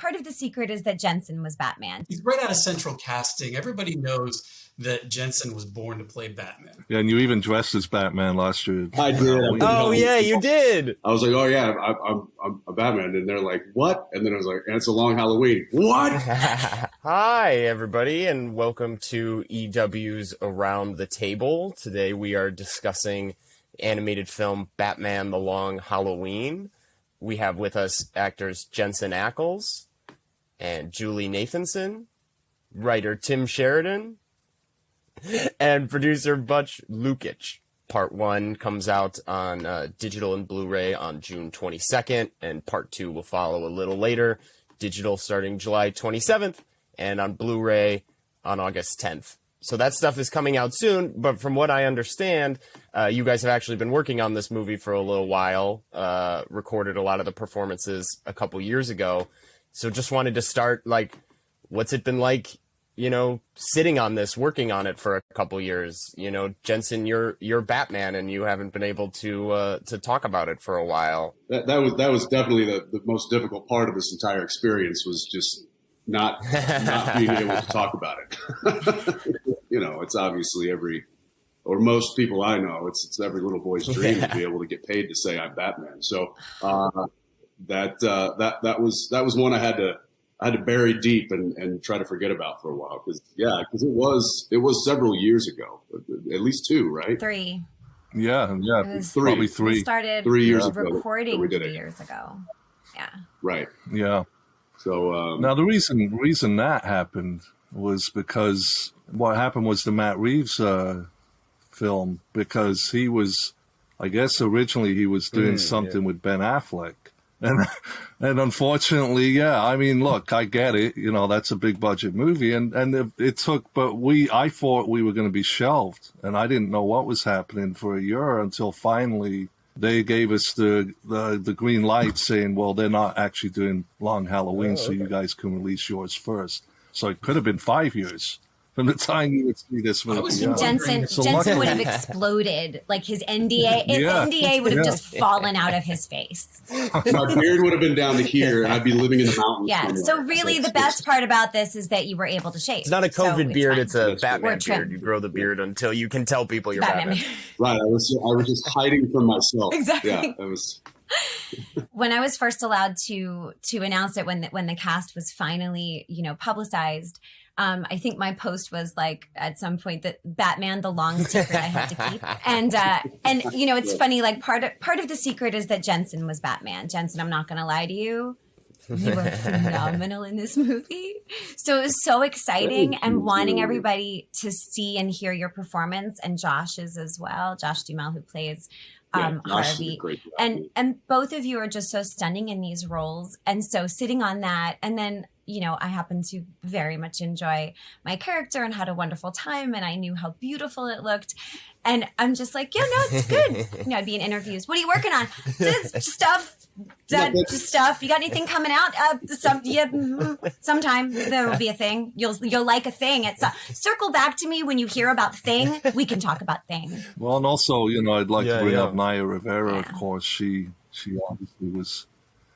part of the secret is that Jensen was Batman. He's right out of central casting. Everybody knows that Jensen was born to play Batman. Yeah, and you even dressed as Batman last year. I did. Oh yeah, you did. I was like, oh yeah, I'm a Batman, and they're like, what? And then I was like, and it's a long Halloween. What? Hi everybody, and welcome to EW's Around the Table. Today we are discussing animated film Batman: The Long Halloween. We have with us actors Jensen Ackles and Julie Nathanson, writer Tim Sheridan, and producer Butch Lukic. Part 1 comes out on digital and Blu-ray on June 22nd, and Part 2 will follow a little later, digital starting July 27th, and on Blu-ray on August 10th. So that stuff is coming out soon, but from what I understand, you guys have actually been working on this movie for a little while, recorded a lot of the performances a couple years ago. So just wanted to start, like, what's it been like, you know, sitting on this, working on it for a couple years? You know, Jensen, you're Batman, and you haven't been able to talk about it for a while. That was definitely the most difficult part of this entire experience, was just not being able to talk about it. You know, it's obviously most people I know, it's every little boy's dream to be able to get paid to say I'm Batman. So that was one I had to bury deep and try to forget about for a while, because it was several years ago, at least 2, right? 3. Yeah, Probably 3. We started 3 years ago recording we did 3 it. years ago. Yeah. Right. Yeah. So Now the reason that happened was because what happened was the Matt Reeves film, because he was, I guess originally he was doing something with Ben Affleck. And unfortunately, I mean, look, I get it. You know, that's a big budget movie, and it took. But I thought we were going to be shelved, and I didn't know what was happening for a year until finally they gave us the green light, saying, well, they're not actually doing Long Halloween, so you guys can release yours first. So it could have been 5 years from the time you would see this movie. Jensen would have exploded. Like his NDA would have just fallen out of his face. My beard would have been down to here, and I'd be living in the mountains. Yeah. Somewhere. So really, the best part about this is that you were able to shave. It's not a COVID beard; it's a Batman trim. beard. You grow the beard until you can tell people you're Batman. Right. I was just hiding from myself. Exactly. Yeah. It was. When I was first allowed to announce it, when the cast was finally, publicized, I think my post was like at some point that Batman, the long secret I had to keep. And it's funny, like part of the secret is that Jensen was Batman. Jensen, I'm not going to lie to you, you were phenomenal in this movie. So it was so exciting, and wanting everybody to see and hear your performance, and Josh's as well. Josh Duhamel, who plays Harvey, and both of you are just so stunning in these roles. And so sitting on that, and then I happen to very much enjoy my character and had a wonderful time, and I knew how beautiful it looked, and I'm just like, it's good. I'd be in interviews. What are you working on? Just stuff. Just stuff. You got anything coming out? Sometime there will be a thing. You'll like a thing. Circle back to me when you hear about Thing. We can talk about Thing. Well, and also, I'd like to bring up Naya Rivera. Of course, she obviously was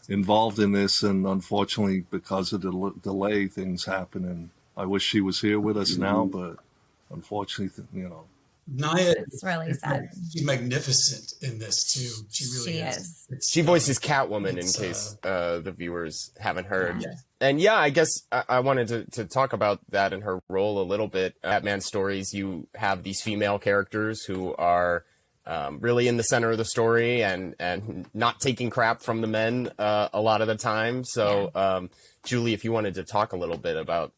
involved in this, and unfortunately, because of the delay, things happen. And I wish she was here with us now, but unfortunately, Naya, it's really sad. She's magnificent in this too. She really is. She voices Catwoman, in case the viewers haven't heard. Yeah. And I guess I wanted to talk about that in her role a little bit. Batman stories, you have these female characters who are really in the center of the story and not taking crap from the men a lot of the time. So, Julie, if you wanted to talk a little bit about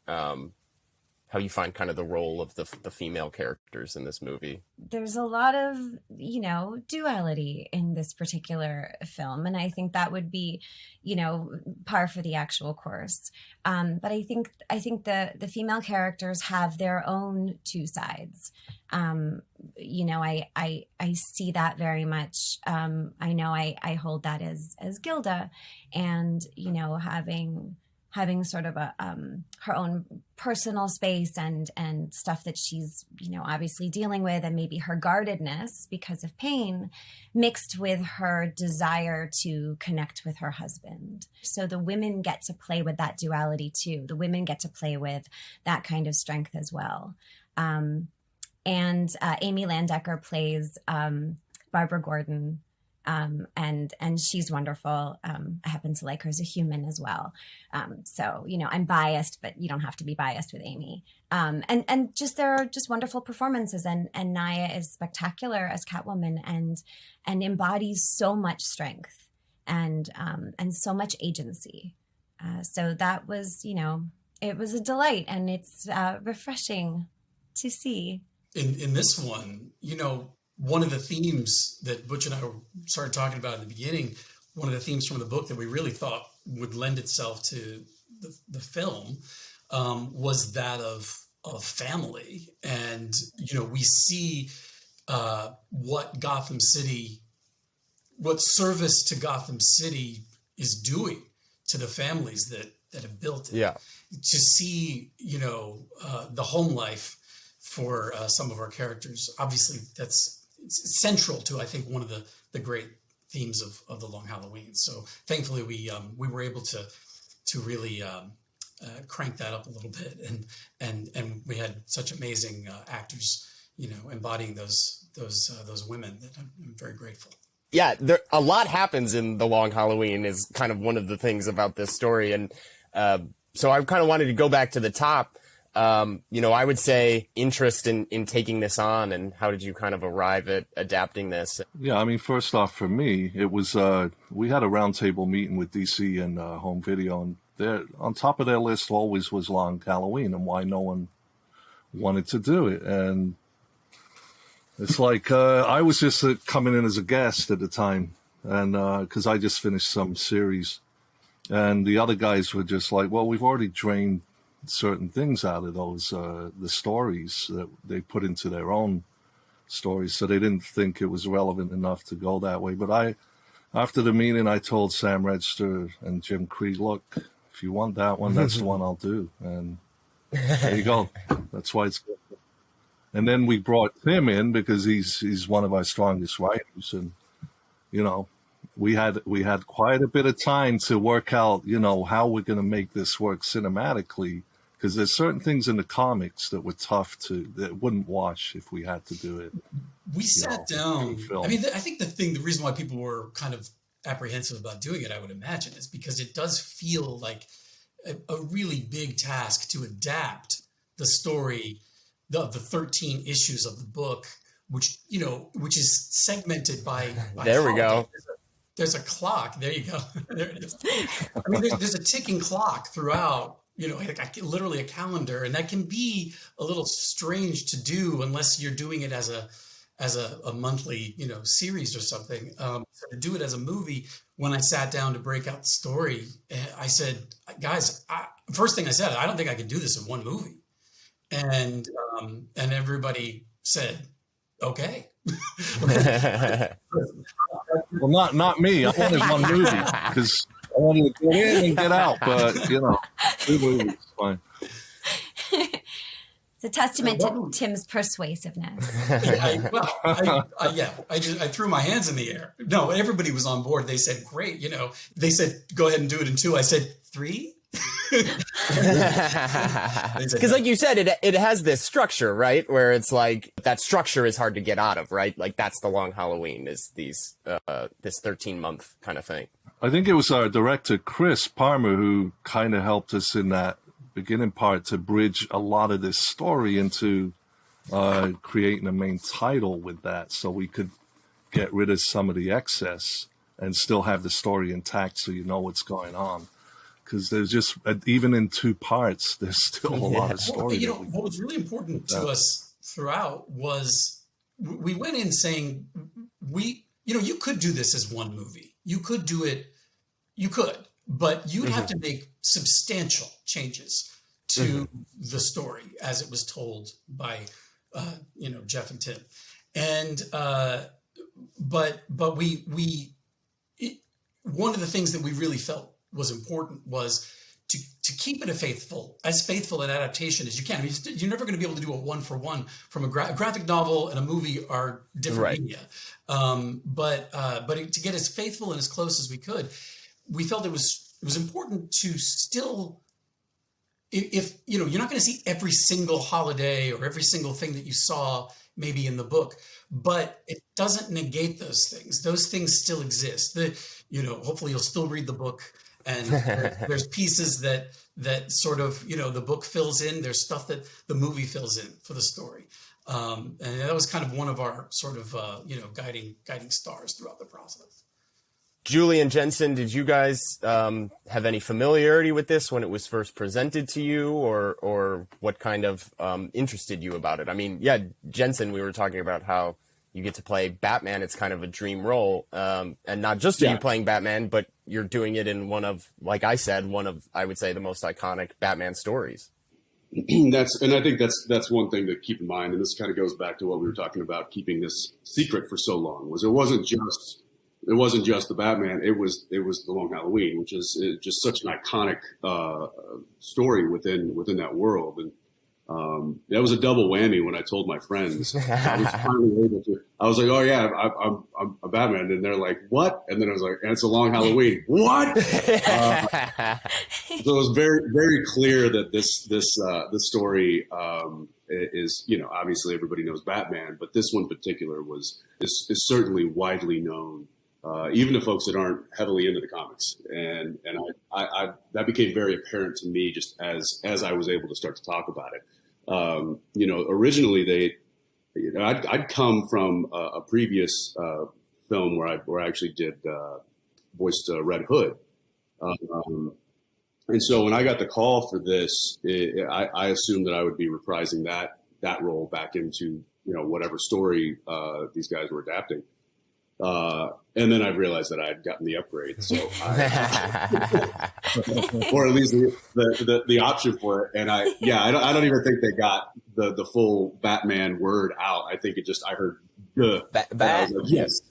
how you find kind of the role of the female characters in this movie. There's a lot of, duality in this particular film. And I think that would be, par for the actual course. But I think the female characters have their own two sides. I see that very much. I know I hold that as Gilda, and, having having sort of a her own personal space and stuff that she's, you know, obviously dealing with, and maybe her guardedness because of pain mixed with her desire to connect with her husband. So the women get to play with that duality too. The women get to play with that kind of strength as well. And Amy Landecker plays Barbara Gordon. And she's wonderful. I happen to like her as a human as well. So, you know, I'm biased, but you don't have to be biased with Amy. And just, there are just wonderful performances, and Naya is spectacular as Catwoman and embodies so much strength and so much agency. So that was, you know, it was a delight, and it's refreshing to see. In this one, you know, one of the themes that Butch and I started talking about in the beginning, one of the themes from the book that we really thought would lend itself to the film was that of family. And, you know, we see what Gotham City, what service to Gotham City is doing to the families that have built it. Yeah. To see, you know, the home life for some of our characters, obviously it's central to, I think, one of the great themes of the Long Halloween. So thankfully we were able to really crank that up a little bit, and we had such amazing actors, you know, embodying those women that I'm very grateful. Yeah, a lot happens in the Long Halloween is kind of one of the things about this story, and so I kind of wanted to go back to the top. You know, I would say interest in taking this on, and how did you kind of arrive at adapting this? Yeah, I mean, first off, for me, it was, we had a roundtable meeting with DC and Home Video, and on top of their list always was Long Halloween and why no one wanted to do it. And it's like, I was just coming in as a guest at the time, and because I just finished some series, and the other guys were just like, well, we've already drained certain things out of those the stories that they put into their own stories, so they didn't think it was relevant enough to go that way. But after the meeting, I told Sam Register and Jim Creed, look, if you want that one, that's the one I'll do. And there you go. That's why it's good. And then we brought Tim in because he's one of our strongest writers, and you know, we had quite a bit of time to work out, you know, how we're going to make this work cinematically, because there's certain things in the comics that were tough that wouldn't wash if we had to do it. We sat down. I mean, I think the reason why people were kind of apprehensive about doing it, I would imagine, is because it does feel like a really big task to adapt the story, the 13 issues of the book, which is segmented by there we go. There's a clock. There you go. There it is. I mean, there's a ticking clock throughout, you know, like literally a calendar, and that can be a little strange to do unless you're doing it as a monthly, you know, series or something. So to do it as a movie, when I sat down to break out the story, I said, guys, first thing I said, I don't think I can do this in one movie, and everybody said, okay. Well, not me. I wanted one movie because I wanted to get in and get out, but you know, 2 movies, fine. It's a testament to Tim's persuasiveness. I threw my hands in the air. No, everybody was on board. They said, great. You know, they said, go ahead and do it in 2. I said, 3? Because like you said, it has this structure, right? Where it's like that structure is hard to get out of, right? Like that's the Long Halloween, is this 13-month kind of thing. I think it was our director, Chris Palmer, who kind of helped us in that beginning part to bridge a lot of this story into creating a main title with that, so we could get rid of some of the excess and still have the story intact so you know what's going on. Because there's just, even in 2 parts, there's still a lot of story. Well, you know, what was really important to us throughout was we went in saying, you could do this as one movie. You could do it, but you'd have to make substantial changes to the story as it was told by, Jeff and Tim. And, but one of the things that we really felt was important was to keep it as faithful an adaptation as you can. I mean, you're never going to be able to do a one-for-one from a graphic novel and a movie are different media. But to get as faithful and as close as we could, we felt it was important to still, if you're not going to see every single holiday or every single thing that you saw maybe in the book, but it doesn't negate those things. Those things still exist. Hopefully you'll still read the book, and there's pieces that sort of, the book fills in. There's stuff that the movie fills in for the story. And that was kind of one of our sort of, guiding stars throughout the process. Julie and Jensen, did you guys have any familiarity with this when it was first presented to you, or what kind of interested you about it? I mean, yeah, Jensen, we were talking about how you get to play Batman. It's kind of a dream role. And not just are you playing Batman, but you're doing it in one of, like I said, I would say, the most iconic Batman stories. And I think that's one thing to keep in mind. And this kind of goes back to what we were talking about, keeping this secret for so long, was it wasn't just the Batman. It was The Long Halloween, which is just such an iconic story within that world. And that was a double whammy when I told my friends. I was finally able to. I was like, "Oh yeah, I'm a Batman," and they're like, "What?" And then I was like, "And it's a Long Halloween." What? So it was very, very clear that this story is, obviously everybody knows Batman, but this one in particular is certainly widely known, even to folks that aren't heavily into the comics. And I that became very apparent to me just as I was able to start to talk about it. Originally I'd come from a previous film where I actually voiced Red Hood. And so when I got the call for this, I assumed that I would be reprising that role back into, whatever story these guys were adapting. And then I realized that I had gotten the upgrade, so or at least the option for it. And I don't even think they got the full Batman word out. I think I heard Bat. I was like, yes.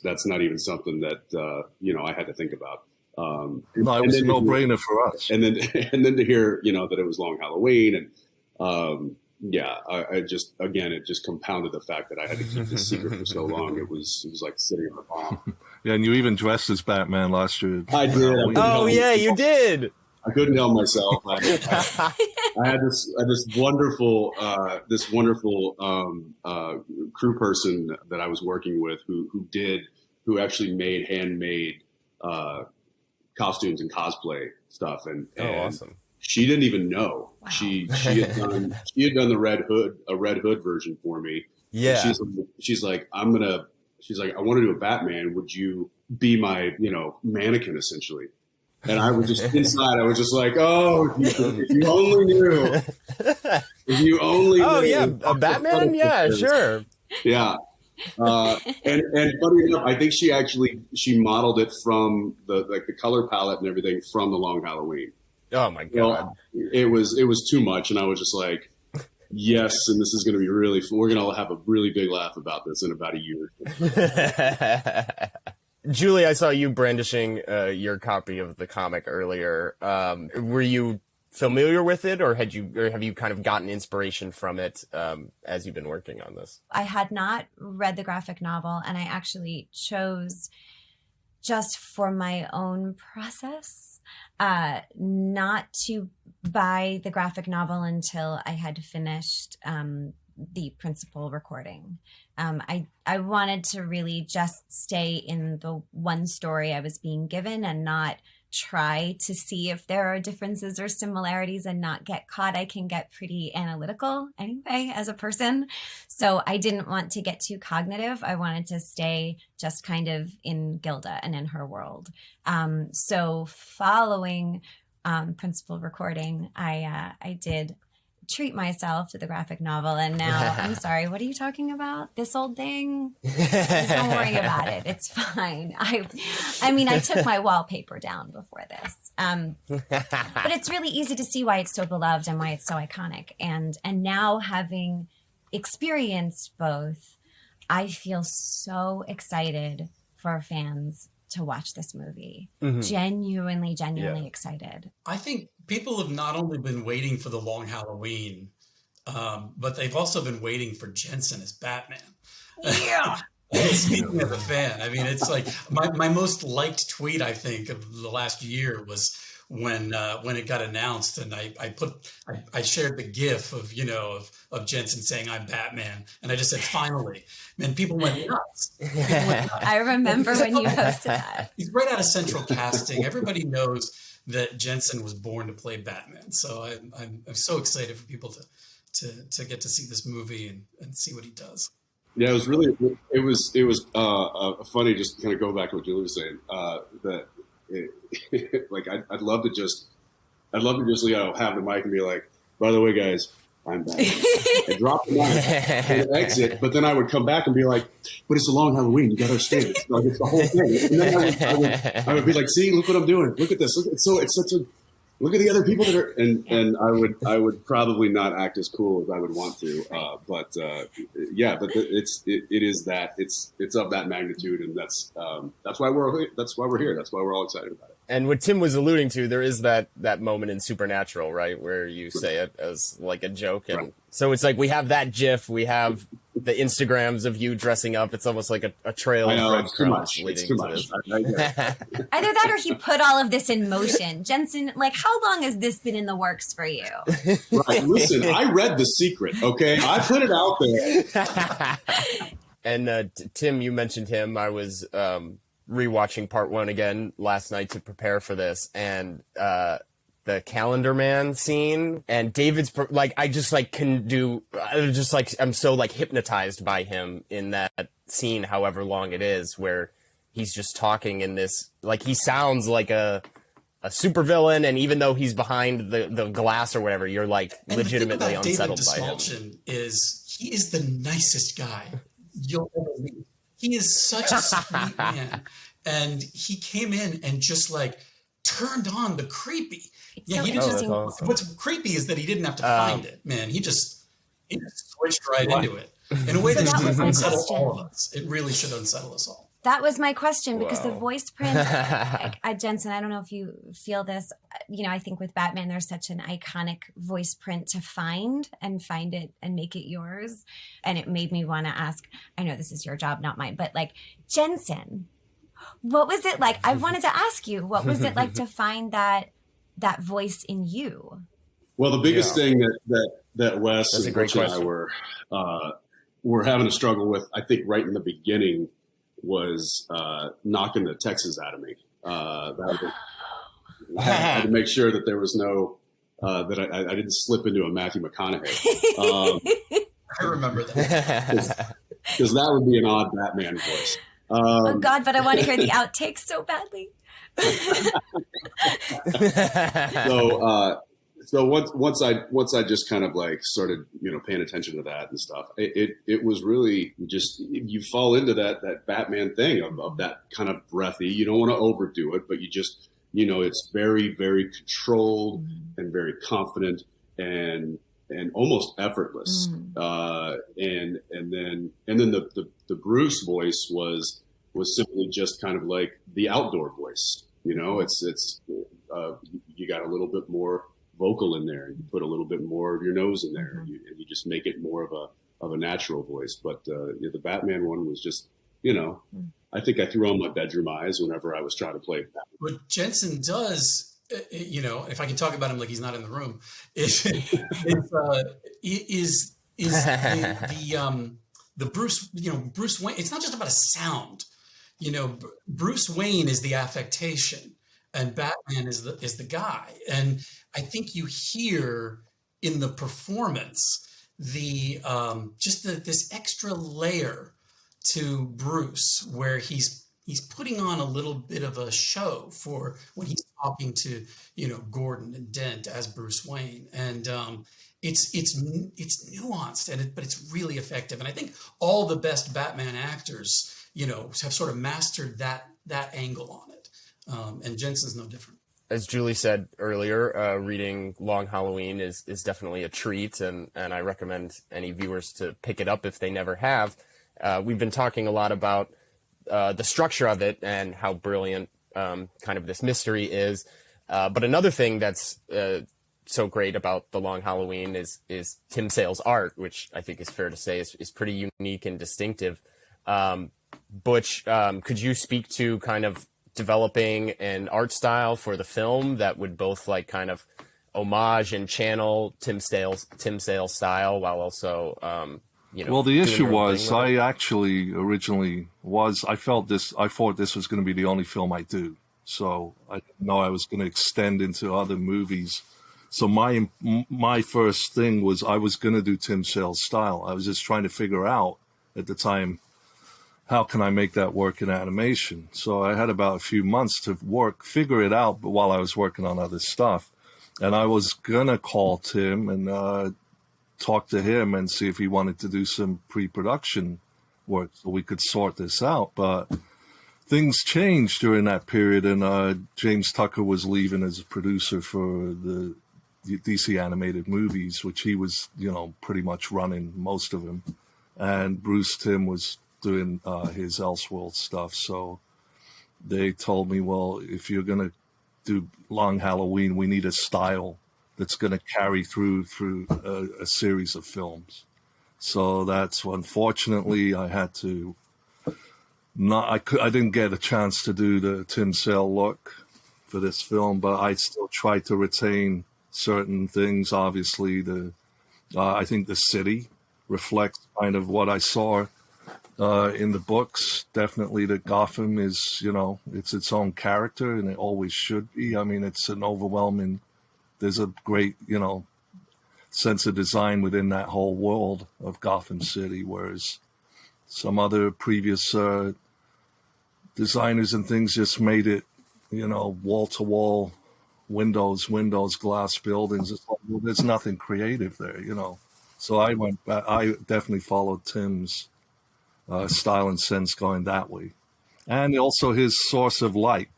That's not even something that I had to think about. No, it was a no-brainer for us. And then to hear that it was Long Halloween, and it just compounded the fact that I had to keep this secret for so long. It was like sitting on a bomb. Yeah, and you even dressed as Batman last year. I did. Oh yeah, you did. I couldn't help myself. I had this wonderful crew person that I was working with who actually made handmade costumes and cosplay stuff, and awesome. She didn't even know. Wow. She had done a Red Hood version for me. Yeah. She's like, I want to do a Batman. Would you be my, mannequin essentially? And I was just inside. I was just like, oh, if you only knew. If you only knew. Oh yeah, a Batman. Yeah, sure. Yeah. And funny enough, I think she modeled it from the color palette and everything from The Long Halloween. Oh my God. It was too much. And I was just like, yes. And this is going to be we're going to have a really big laugh about this in about a year. Julie, I saw you brandishing your copy of the comic earlier. Were you familiar with it, or have you kind of gotten inspiration from it as you've been working on this? I had not read the graphic novel, and I actually chose, just for my own process, not to buy the graphic novel until I had finished the principal recording. I wanted to really just stay in the one story I was being given and not try to see if there are differences or similarities and not get caught. I can get pretty analytical anyway as a person. So I didn't want to get too cognitive. I wanted to stay just kind of in Gilda and in her world. So following principal recording, I did treat myself to the graphic novel, and now I'm sorry, what are you talking about? This old thing? Don't worry about it. It's fine. I mean, I took my wallpaper down before this. But it's really easy to see why it's so beloved and why it's so iconic. And now, having experienced both, I feel so excited for fans to watch this movie. Mm-hmm. Genuinely excited. I think people have not only been waiting for the Long Halloween, but they've also been waiting for Jensen as Batman. Yeah. Speaking of a fan, I mean, it's like my most liked tweet, I think, of the last year was when it got announced, and I shared the GIF of Jensen saying I'm Batman, and I just said finally, and people went nuts. I remember when you posted that. He's right out of central casting. Everybody knows that Jensen was born to play Batman, so I'm so excited for people to get to see this movie and see what he does. Yeah, it was funny, just to kind of go back to what Julie was saying, like I'd love to just have the mic and be like, by the way, guys, I'm back. I drop the mic and exit, but then I would come back and be like, but it's a Long Halloween. You got to understand it. Like, it's the whole thing. And then I would be like, see, look what I'm doing. Look at this. Look at the other people that are, and I would probably not act as cool as I would want to, but it's of that magnitude, and that's why we're here. That's why we're all excited about it. And what Tim was alluding to, there is that moment in Supernatural, right, where you say it as like a joke, and so it's like we have that GIF, we have the Instagrams of you dressing up. It's almost like a trail of breadcrumbs leading to this. Either that or he put all of this in motion. Jensen, like, how long has this been in the works for you? Right. Listen, I read The Secret, okay? I put it out there. And Tim, you mentioned him. I was rewatching part 1 again last night to prepare for this, and the Calendar Man scene, and David's I'm so like hypnotized by him in that scene, however long it is, where he's just talking in this, like, he sounds like a supervillain, and even though he's behind the glass or whatever, you're like legitimately unsettled by him. He is the nicest guy you'll ever meet. He is such a sweet man, and he came in and just like turned on the creepy. Yeah, awesome. What's creepy is that he didn't have to find it, man. He just switched right into it in a way that should unsettle all of us. It really should unsettle us all. That was my question, because the voice print, Jensen, I don't know if you feel this. I think with Batman, there's such an iconic voice print to find it and make it yours. And it made me want to ask, I know this is your job, not mine, but like, Jensen, what was it like? I wanted to ask you, what was it like to find that voice in you? Well, the biggest thing that Wes and Rich and I were having a struggle with, I think, right in the beginning, was knocking the Texas out of me. I had to make sure that there was no that I didn't slip into a Matthew McConaughey. I remember that, because that would be an odd Batman voice. Oh God! But I want to hear the outtakes so badly. So once I just kind of like started, paying attention to that and stuff, it was really just, you fall into that Batman thing of that kind of breathy. You don't want to overdo it, but you just, it's very, very controlled and very confident and almost effortless. And then the Bruce voice was simply just kind of like the outdoor voice. It's you got a little bit more vocal in there. You put a little bit more of your nose in there, and you just make it more of a natural voice. But the Batman one was just, I think I threw on my bedroom eyes whenever I was trying to play Batman. What Jensen does, if I can talk about him like he's not in the room, is the Bruce, Bruce Wayne. It's not just about a sound. Bruce Wayne is the affectation, and Batman is the guy. And I think you hear in the performance this extra layer to Bruce, where he's putting on a little bit of a show for when he's talking to Gordon and Dent as Bruce Wayne, and it's nuanced, but it's really effective. And I think all the best Batman actors have sort of mastered that angle on it, and Jensen's no different. As Julie said earlier, reading Long Halloween is definitely a treat, and I recommend any viewers to pick it up if they never have. We've been talking a lot about the structure of it and how brilliant kind of this mystery is. But another thing that's so great about The Long Halloween is Tim Sale's art, which I think is fair to say is pretty unique and distinctive. Butch, could you speak to kind of developing an art style for the film that would both like kind of homage and channel Tim Sale's style while also well, the issue was I actually originally I thought this was going to be the only film I do. So I didn't know I was going to extend into other movies. So my first thing was I was going to do Tim Sale's style. I was just trying to figure out at the time, how can I make that work in animation? So I had about a few months to figure it out, but while I was working on other stuff. And I was going to call Tim and talk to him and see if he wanted to do some pre-production work so we could sort this out. But things changed during that period, and James Tucker was leaving as a producer for the DC animated movies, which he was, pretty much running most of them. And Bruce Timm was doing his Elseworld stuff. So they told me, well, if you're going to do Long Halloween, we need a style that's going to carry through a series of films. So that's unfortunately I had to I didn't get a chance to do the Tim Sale look for this film, but I still tried to retain certain things. Obviously, I think the city reflects kind of what I saw in the books. Definitely that Gotham is, it's its own character, and it always should be. I mean, it's an overwhelming, there's a great, sense of design within that whole world of Gotham City, whereas some other previous designers and things just made it, wall-to-wall windows, glass buildings. It's like, well, there's nothing creative there, So I went back. I definitely followed Tim's style and sense going that way. And also his source of light.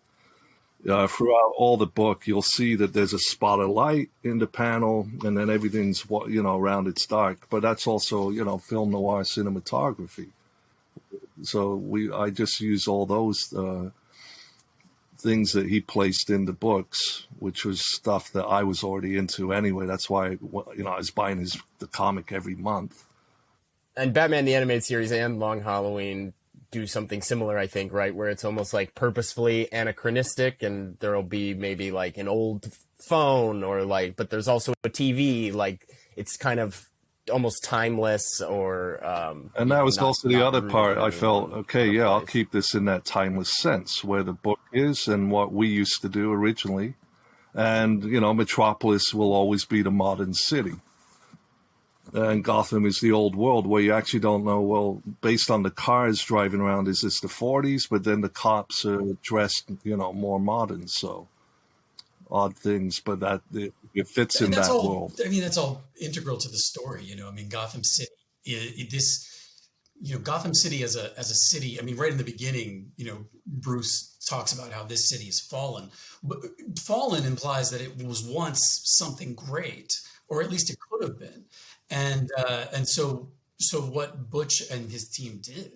Throughout all the book, you'll see that there's a spot of light in the panel, and then everything's, around it's dark. But that's also, film noir cinematography. So I just use all those things that he placed in the books, which was stuff that I was already into anyway. That's why, I was buying the comic every month. And Batman the Animated Series and Long Halloween do something similar, I think, right? Where it's almost like purposefully anachronistic, and there'll be maybe like an old phone but there's also a TV, like it's kind of almost timeless or and that was also the other part. I felt, okay, yeah, I'll keep this in that timeless sense where the book is and what we used to do originally. And, Metropolis will always be the modern city. And Gotham is the old world where you actually don't know, well, based on the cars driving around, is this the 40s? But then the cops are dressed, more modern. So odd things, but that it fits in that world. I mean, that's all integral to the story. Gotham City, Gotham City as a city. I mean, right in the beginning, Bruce talks about how this city has fallen. But fallen implies that it was once something great, or at least it could have been. And so what Butch and his team did,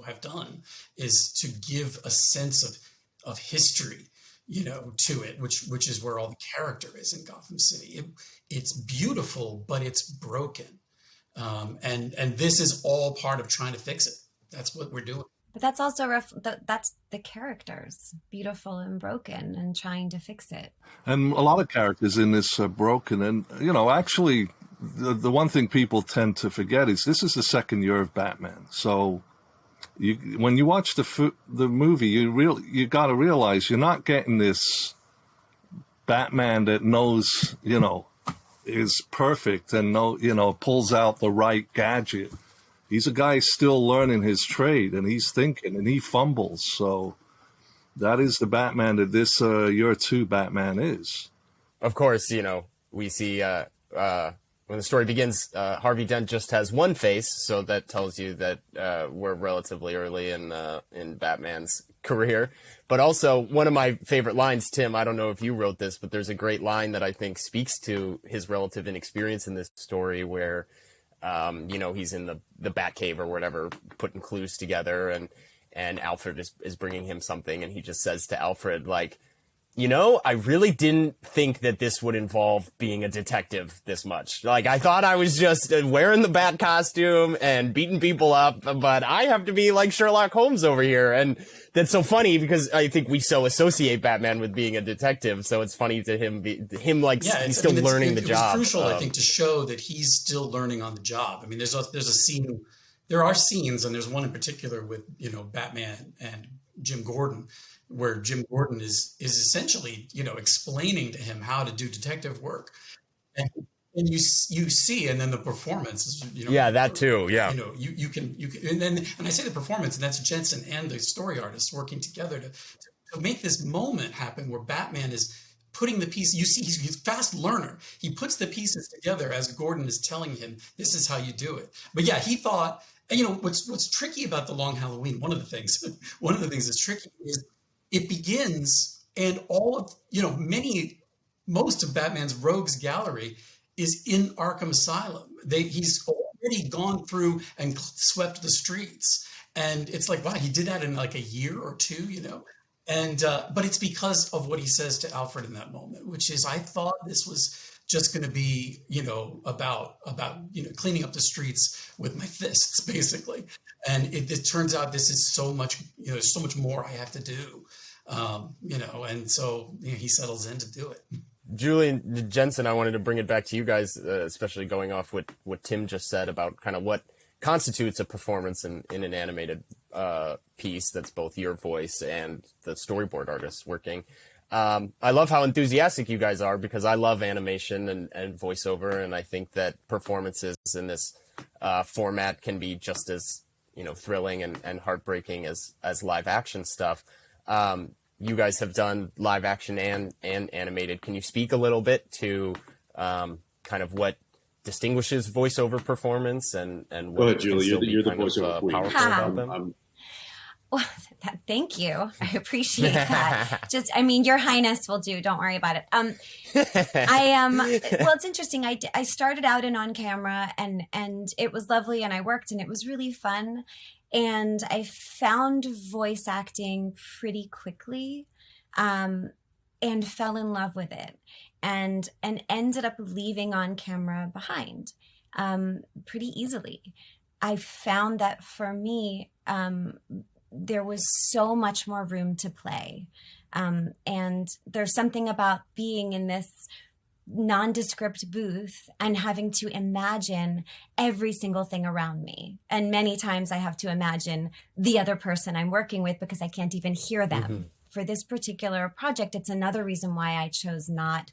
have done, is to give a sense of history, to it, which is where all the character is in Gotham City. It's beautiful, but it's broken. And this is all part of trying to fix it. That's what we're doing. But that's also that's the characters, beautiful and broken, and trying to fix it. And a lot of characters in this are broken. And, actually, the one thing people tend to forget is this is the second year of Batman. So when you watch the movie, you got to realize you're not getting this Batman that knows, is perfect and pulls out the right gadget. He's a guy still learning his trade, and he's thinking, and he fumbles. So that is the Batman that this year two Batman is. Of course, we see when the story begins, Harvey Dent just has one face, so that tells you that we're relatively early in Batman's career. But also, one of my favorite lines, Tim, I don't know if you wrote this, but there's a great line that I think speaks to his relative inexperience in this story where, he's in the Batcave or whatever, putting clues together, and Alfred is bringing him something, and he just says to Alfred, like, you know, I really didn't think that this would involve being a detective this much. Like, I thought I was just wearing the bat costume and beating people up, but I have to be like Sherlock Holmes over here. And that's so funny because I think we so associate Batman with being a detective. So it's funny to him, he's still learning the job. It was crucial, I think, to show that he's still learning on the job. I mean, there's a scene, there are scenes, and there's one in particular with, you know, Batman and Jim Gordon, where Jim Gordon is essentially, you know, explaining to him how to do detective work, and you see, and then the performance is, you know, that too, you know, you can, and I say the performance, and that's Jensen and the story artists working together to make this moment happen where Batman is putting the piece. You see, he's a fast learner. He puts the pieces together as Gordon is telling him, this is how you do it. But yeah, he thought, and you know, what's tricky about The Long Halloween, one of the things that's tricky is it begins, and all of, you know, most of Batman's rogues gallery is in Arkham Asylum. He's already gone through and swept the streets. And it's like, wow, he did that in like a year or two, you know? And, but it's because of what he says to Alfred in that moment, which is, I thought this was just going to be, you know, about, you know, cleaning up the streets with my fists, basically. And it turns out this is so much, you know, there's so much more I have to do. You know, and so, you know, he settles in to do it. Julie and Jensen, I wanted to bring it back to you guys, especially going off what Tim just said about kind of what constitutes a performance in an animated piece that's both your voice and the storyboard artists working. I love how enthusiastic you guys are, because I love animation and voiceover, and I think that performances in this format can be just as, you know, thrilling and heartbreaking as live action stuff. You guys have done live action and animated. Can you speak a little bit to kind of what distinguishes voiceover performance and what go ahead, Julie. You're the voiceover queen. Powerful about them? Well, thank you. I appreciate that. I mean, Your Highness will do. Don't worry about it. Well, it's interesting. I started out on camera, and it was lovely, and I worked, and it was really fun. And I found voice acting pretty quickly, and fell in love with it, and ended up leaving on camera behind pretty easily. I found that for me, there was so much more room to play. And there's something about being in this nondescript booth and having to imagine every single thing around me. And many times I have to imagine the other person I'm working with because I can't even hear them. Mm-hmm. For this particular project, it's another reason why I chose not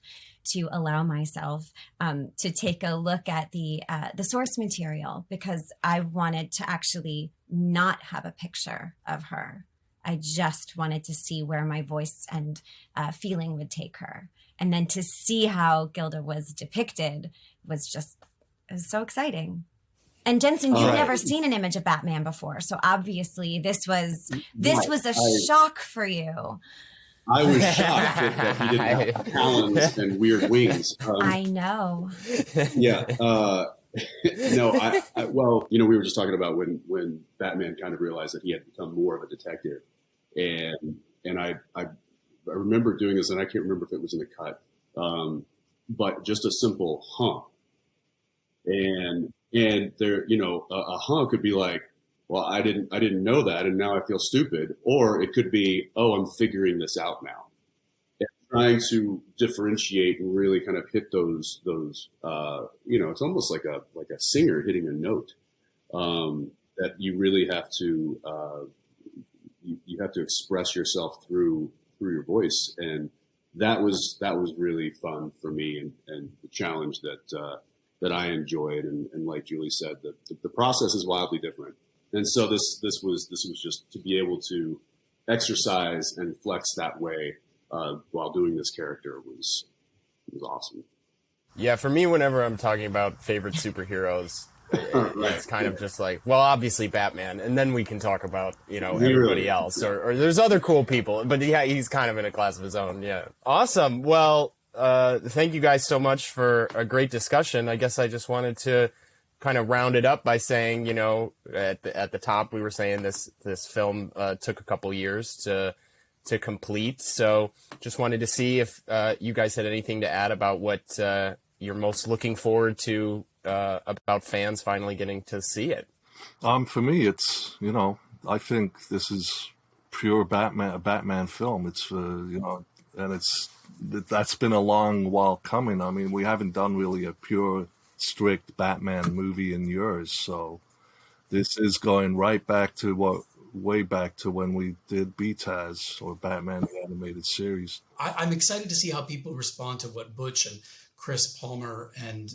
to allow myself to take a look at the source material, because I wanted to actually not have a picture of her. I just wanted to see where my voice and feeling would take her. And then to see how Gilda was depicted was so exciting. And Jensen, you've never seen an image of Batman before, so obviously this was a shock for you. I was shocked that he didn't have talons and weird wings. I know. Yeah. No, well, you know, we were just talking about when Batman kind of realized that he had become more of a detective, and I remember doing this, and I can't remember if it was in the cut, but just a simple huh, and there, you know, a huh could be like, well, I didn't know that, and now I feel stupid, or it could be, oh, I'm figuring this out now. And trying to differentiate and really kind of hit those you know, it's almost like a singer hitting a note, that you really have to you have to express yourself through your voice, and that was really fun for me, and the challenge that I enjoyed, and like Julie said, the process is wildly different. And so this was just to be able to exercise and flex that way while doing this character was awesome. Yeah, for me, whenever I'm talking about favorite superheroes, it's kind of just like, well, obviously Batman, and then we can talk about, you know, everybody else, or there's other cool people, but yeah, he's kind of in a class of his own. Yeah, awesome. Well, thank you guys so much for a great discussion. I guess I just wanted to kind of round it up by saying, you know, at the top, we were saying this film took a couple years to complete. So just wanted to see if you guys had anything to add about what you're most looking forward to about fans finally getting to see it. For me, it's, you know, I think this is pure a Batman film. It's, you know, and that's been a long while coming. I mean, we haven't done really a pure, strict Batman movie in years. So this is going right back to way back to when we did BTAS, or Batman the Animated Series. I'm excited to see how people respond to what Butch and Chris Palmer and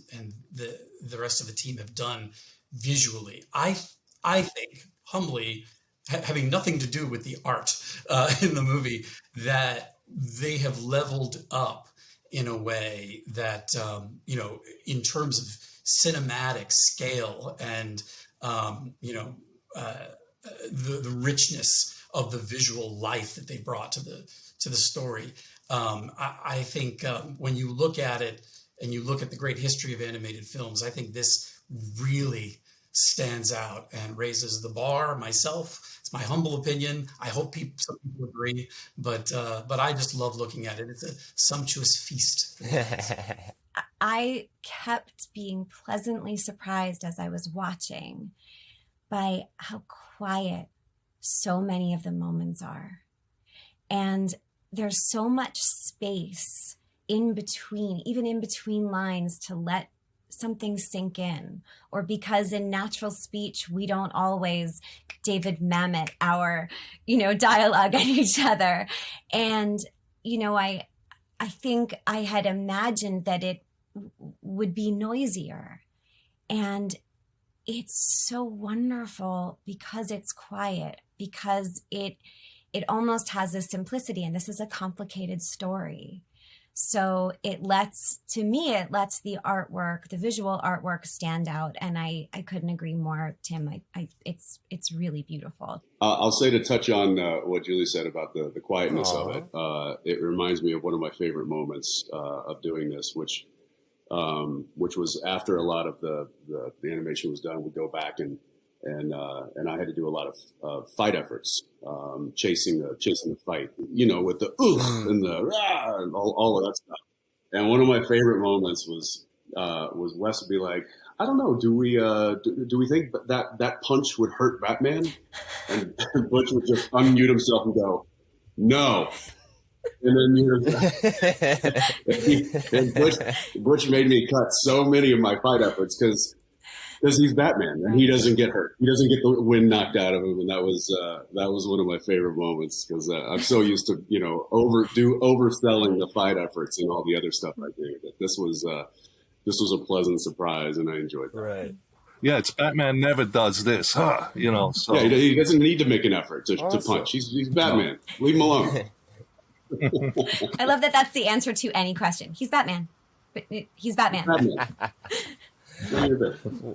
the rest of the team have done visually. I think, humbly, having nothing to do with the art in the movie, that they have leveled up in a way that, you know, in terms of cinematic scale and, you know, the richness of the visual life that they brought to the story. I think when you look at it and you look at the great history of animated films, I think this really stands out and raises the bar. Myself, it's my humble opinion. I hope some people agree, but I just love looking at it. It's a sumptuous feast. I kept being pleasantly surprised as I was watching by how quiet so many of the moments are. And there's so much space in between, even in between lines, to let something sink in, or because in natural speech we don't always David Mamet our, you know, dialogue at each other. And, you know, I think I had imagined that it would be noisier, and it's so wonderful because it's quiet, because it almost has a simplicity, and this is a complicated story. So it lets the artwork, the visual artwork, stand out. And I couldn't agree more, Tim. It's really beautiful. I'll say, to touch on what Julie said about the quietness of it. It reminds me of one of my favorite moments of doing this, which was after a lot of the animation was done. We'd go back and I had to do a lot of fight efforts, chasing the fight, you know, with the oof and the rah and all of that stuff. And one of my favorite moments was Wes would be like, I don't know, do we think that punch would hurt Batman? And Butch would just unmute himself and go, no. And then Butch made me cut so many of my fight efforts because he's Batman and he doesn't get hurt. He doesn't get the wind knocked out of him, and that was one of my favorite moments because I'm so used to, you know, overselling the fight efforts and all the other stuff I do. But this was a pleasant surprise, and I enjoyed that. Right. Yeah, it's Batman never does this, huh? You know. So. Yeah, he doesn't need to make an effort to punch. He's Batman. No. Leave him alone. I love that that's the answer to any question. He's Batman. But he's Batman.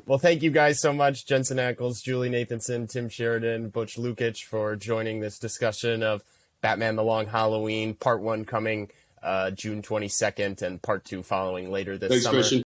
Well, thank you guys so much, Jensen Ackles, Julie Nathanson, Tim Sheridan, Butch Lukic, for joining this discussion of Batman the Long Halloween, Part 1 coming June 22nd and Part 2 following later this summer. Christian.